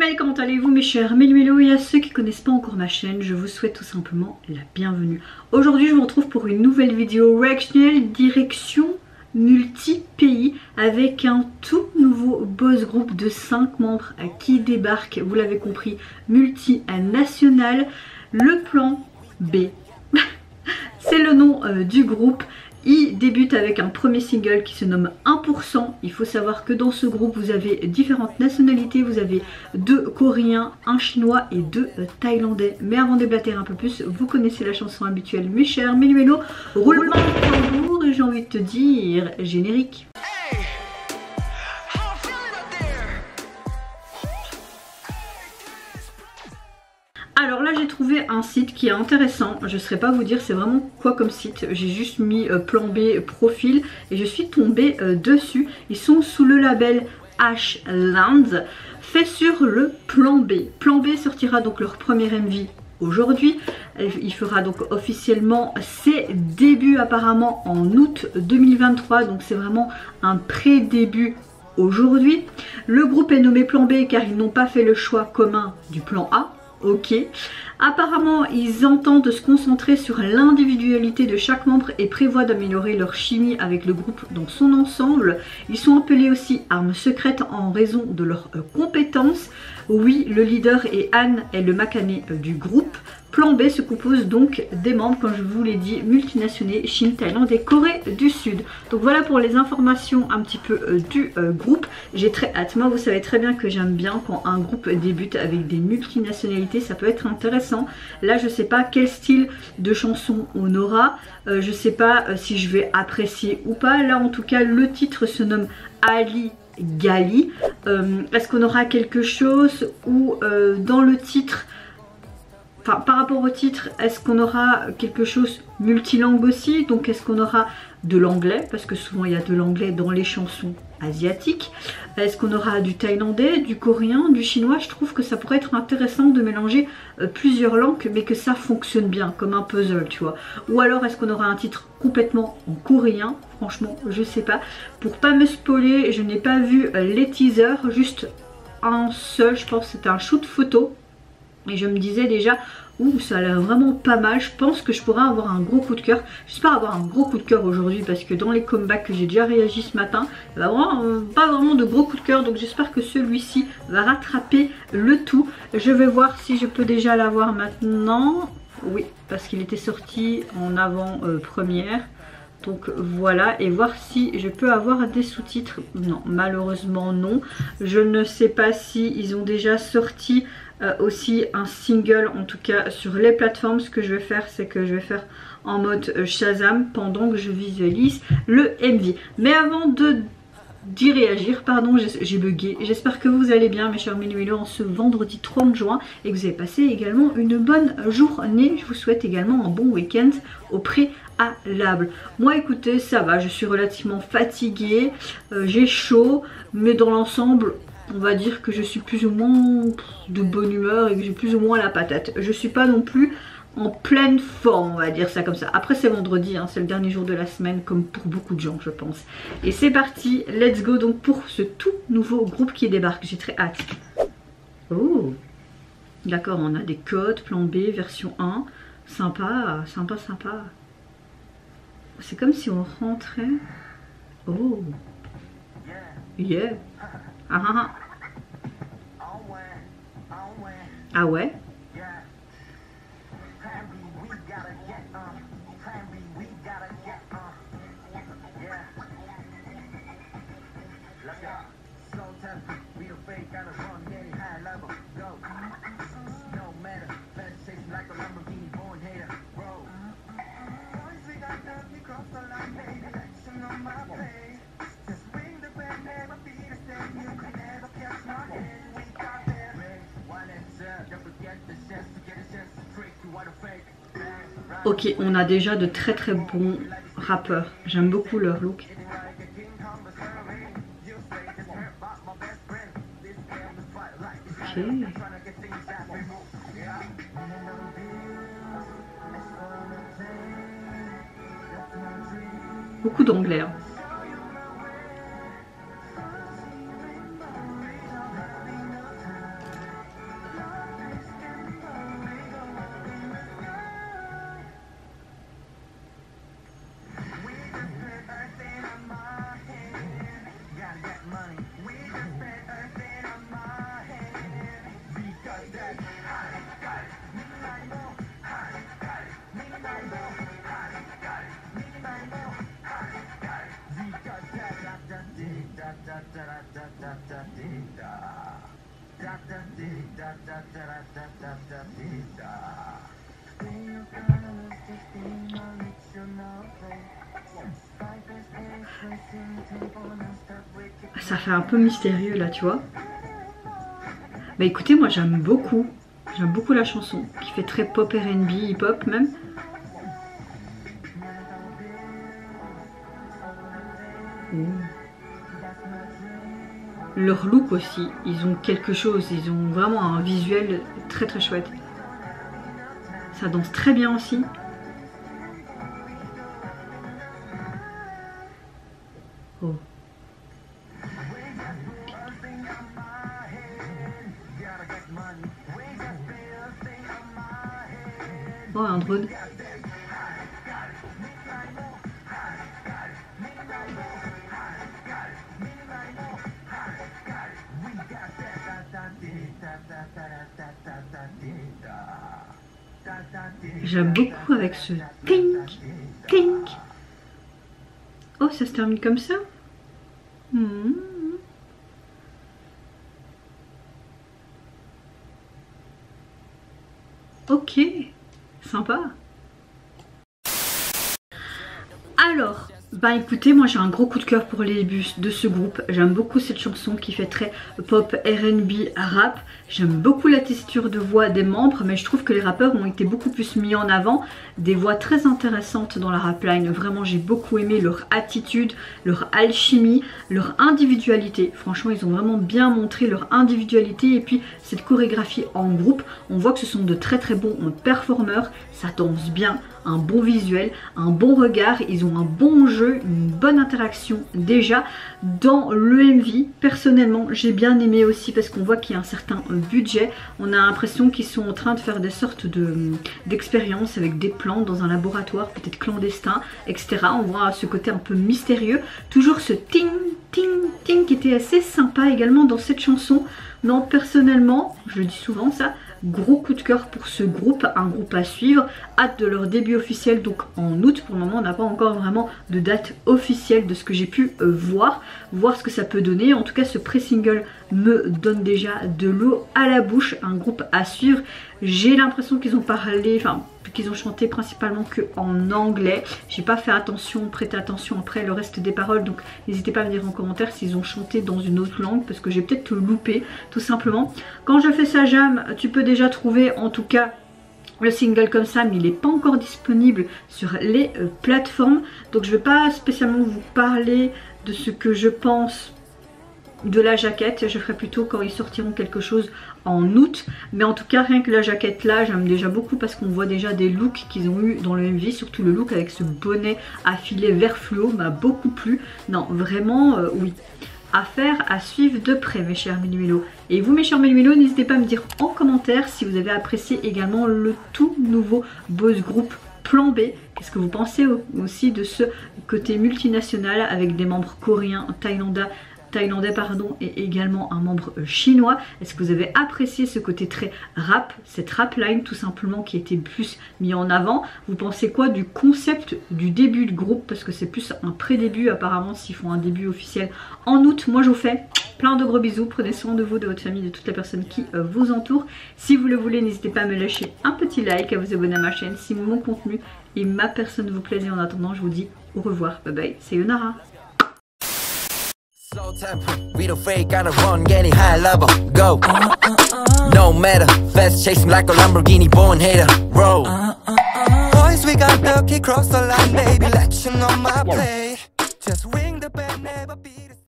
Mail, comment allez-vous mes chers Mélo et à ceux qui ne connaissent pas encore ma chaîne, je vous souhaite tout simplement la bienvenue. Aujourd'hui je vous retrouve pour une nouvelle vidéo réactionnelle direction multi-pays avec un tout nouveau boss group de 5 membres qui débarque, vous l'avez compris, multinational, le plan B. C'est le nom du groupe. Il débute avec un premier single qui se nomme 1%. Il faut savoir que dans ce groupe vous avez différentes nationalités. Vous avez 2 Coréens, un Chinois et 2 Thaïlandais. Mais avant de déblatérer un peu plus, vous connaissez la chanson habituelle mes chers Mélo. Roulement de tambour et j'ai envie de te dire générique. Alors là j'ai trouvé un site qui est intéressant, je ne saurais pas vous dire c'est vraiment quoi comme site, j'ai juste mis plan B profil et je suis tombée dessus. Ils sont sous le label Ashland, fait sur le plan B. Plan B sortira donc leur premier MV aujourd'hui, il fera donc officiellement ses débuts apparemment en août 2023, donc c'est vraiment un pré-début aujourd'hui. Le groupe est nommé plan B car ils n'ont pas fait le choix commun du plan A. Ok, apparemment ils entendent se concentrer sur l'individualité de chaque membre et prévoient d'améliorer leur chimie avec le groupe dans son ensemble. Ils sont appelés aussi armes secrètes en raison de leurs compétences. Oui, le leader et Anne est le macané du groupe. Plan B se compose donc des membres, comme je vous l'ai dit, multinationaux, Chine, Thaïlande et Corée du Sud. Donc voilà pour les informations un petit peu du groupe. J'ai très hâte. Moi vous savez très bien que j'aime bien quand un groupe débute avec des multinationalités, ça peut être intéressant. Là je sais pas quel style de chanson on aura, je sais pas si je vais apprécier ou pas. Là en tout cas le titre se nomme Ali Gali. Est-ce qu'on aura quelque chose ou dans le titre, enfin par rapport au titre, est-ce qu'on aura quelque chose multilingue aussi? Donc est-ce qu'on aura de l'anglais, parce que souvent il y a de l'anglais dans les chansons asiatiques. Est-ce qu'on aura du thaïlandais, du coréen, du chinois? Je trouve que ça pourrait être intéressant de mélanger plusieurs langues mais que ça fonctionne bien comme un puzzle, tu vois. Ou alors est-ce qu'on aura un titre complètement en coréen? Franchement je sais pas. Pour pas me spoiler, je n'ai pas vu les teasers, juste un seul, je pense que c'était un shoot photo. Et je me disais déjà, ouh, ça a l'air vraiment pas mal. Je pense que je pourrais avoir un gros coup de cœur. J'espère avoir un gros coup de cœur aujourd'hui parce que dans les comebacks que j'ai déjà réagi ce matin, il y a vraiment, pas vraiment de gros coup de cœur. Donc j'espère que celui-ci va rattraper le tout. Je vais voir si je peux déjà l'avoir maintenant. Oui, parce qu'il était sorti en avant-première. Donc voilà, et voir si je peux avoir des sous-titres. Non, malheureusement non. Je ne sais pas si ils ont déjà sorti aussi un single, en tout cas sur les plateformes. Ce que je vais faire, c'est que je vais faire en mode Shazam pendant que je visualise le MV. Mais avant d'y réagir, pardon, j'ai bugué. J'espère que vous allez bien mes chers Mélo en ce vendredi 30 juin et que vous avez passé également une bonne journée. Je vous souhaite également un bon week-end au préalable. Moi écoutez, ça va, je suis relativement fatiguée, j'ai chaud, mais dans l'ensemble on va dire que je suis plus ou moins de bonne humeur et que j'ai plus ou moins la patate. Je suis pas non plus en pleine forme, on va dire ça comme ça. Après c'est vendredi, hein, c'est le dernier jour de la semaine comme pour beaucoup de gens je pense. Et c'est parti, let's go donc pour ce tout nouveau groupe qui débarque, j'ai très hâte. Oh, d'accord, on a des codes, plan B, version 1, sympa, sympa, sympa. C'est comme si on rentrait. Oh, yeah. Ah ah ah. Ah ouais. Ok, on a déjà de très très bons rappeurs. J'aime beaucoup leur look. Ok. Beaucoup d'anglais. Hein. Ça fait un peu mystérieux là, tu vois. Bah écoutez, moi j'aime beaucoup la chanson qui fait très pop R&B, hip-hop même. Leur look aussi, ils ont quelque chose, ils ont vraiment un visuel très très chouette. Ça danse très bien aussi. Oh. Oh, un drone. J'aime beaucoup avec ce tink, tink. Oh, ça se termine comme ça. Ok, sympa. Alors, bah écoutez, moi j'ai un gros coup de cœur pour les débuts de ce groupe. J'aime beaucoup cette chanson qui fait très pop, R&B, rap. J'aime beaucoup la texture de voix des membres, mais je trouve que les rappeurs ont été beaucoup plus mis en avant. Des voix très intéressantes dans la rap line. Vraiment, j'ai beaucoup aimé leur attitude, leur alchimie, leur individualité. Franchement, ils ont vraiment bien montré leur individualité. Et puis, cette chorégraphie en groupe, on voit que ce sont de très très bons performeurs. Ça danse bien, un bon visuel, un bon regard. Ils ont un bon jeu, une bonne interaction déjà. Dans l'EMV, personnellement, j'ai bien aimé aussi parce qu'on voit qu'il y a un certain budget. On a l'impression qu'ils sont en train de faire des sortes d'expériences avec des plantes dans un laboratoire, peut-être clandestin, etc. On voit ce côté un peu mystérieux. Toujours ce ting, ting, ting qui était assez sympa également dans cette chanson. Non, personnellement, je le dis souvent ça, gros coup de cœur pour ce groupe, un groupe à suivre. Hâte de leur début officiel, donc en août. Pour le moment, on n'a pas encore vraiment de date officielle de ce que j'ai pu voir ce que ça peut donner. En tout cas, ce pré-single me donne déjà de l'eau à la bouche, un groupe à suivre. J'ai l'impression qu'ils ont parlé, enfin qu'ils ont chanté principalement que en anglais. J'ai pas fait attention, prêté attention après le reste des paroles, donc n'hésitez pas à me dire en commentaire s'ils ont chanté dans une autre langue parce que j'ai peut-être loupé tout simplement. Quand je fais ça jam, tu peux déjà trouver en tout cas le single comme ça, mais il n'est pas encore disponible sur les plateformes, donc je ne vais pas spécialement vous parler de ce que je pense de la jaquette. Je ferai plutôt quand ils sortiront quelque chose en août, mais en tout cas rien que la jaquette là j'aime déjà beaucoup parce qu'on voit déjà des looks qu'ils ont eu dans le MV, surtout le look avec ce bonnet à filet vert fluo m'a beaucoup plu. Non vraiment oui, affaire à suivre de près mes chers Mélumélos. Et vous mes chers Mélumélos, n'hésitez pas à me dire en commentaire si vous avez apprécié également le tout nouveau boys group Plan B. Qu'est-ce que vous pensez aussi de ce côté multinational avec des membres coréens, thaïlandais pardon, et également un membre chinois. Est-ce que vous avez apprécié ce côté très rap, cette rap line tout simplement qui était plus mis en avant? Vous pensez quoi du concept du début de groupe, parce que c'est plus un pré-début apparemment s'ils font un début officiel en août. Moi je vous fais plein de gros bisous, prenez soin de vous, de votre famille, de toutes les personnes qui vous entourent. Si vous le voulez, n'hésitez pas à me lâcher un petit like, à vous abonner à ma chaîne si mon contenu et ma personne vous plaisent. En attendant, je vous dis au revoir, bye bye, c'est Yonara. Slow tempo, we the fake, gotta run, getting high level, go. No matter, fast chasing like a Lamborghini, born hater, roll. Boys, we got lucky, cross the line, baby, let you know my play. Just wing.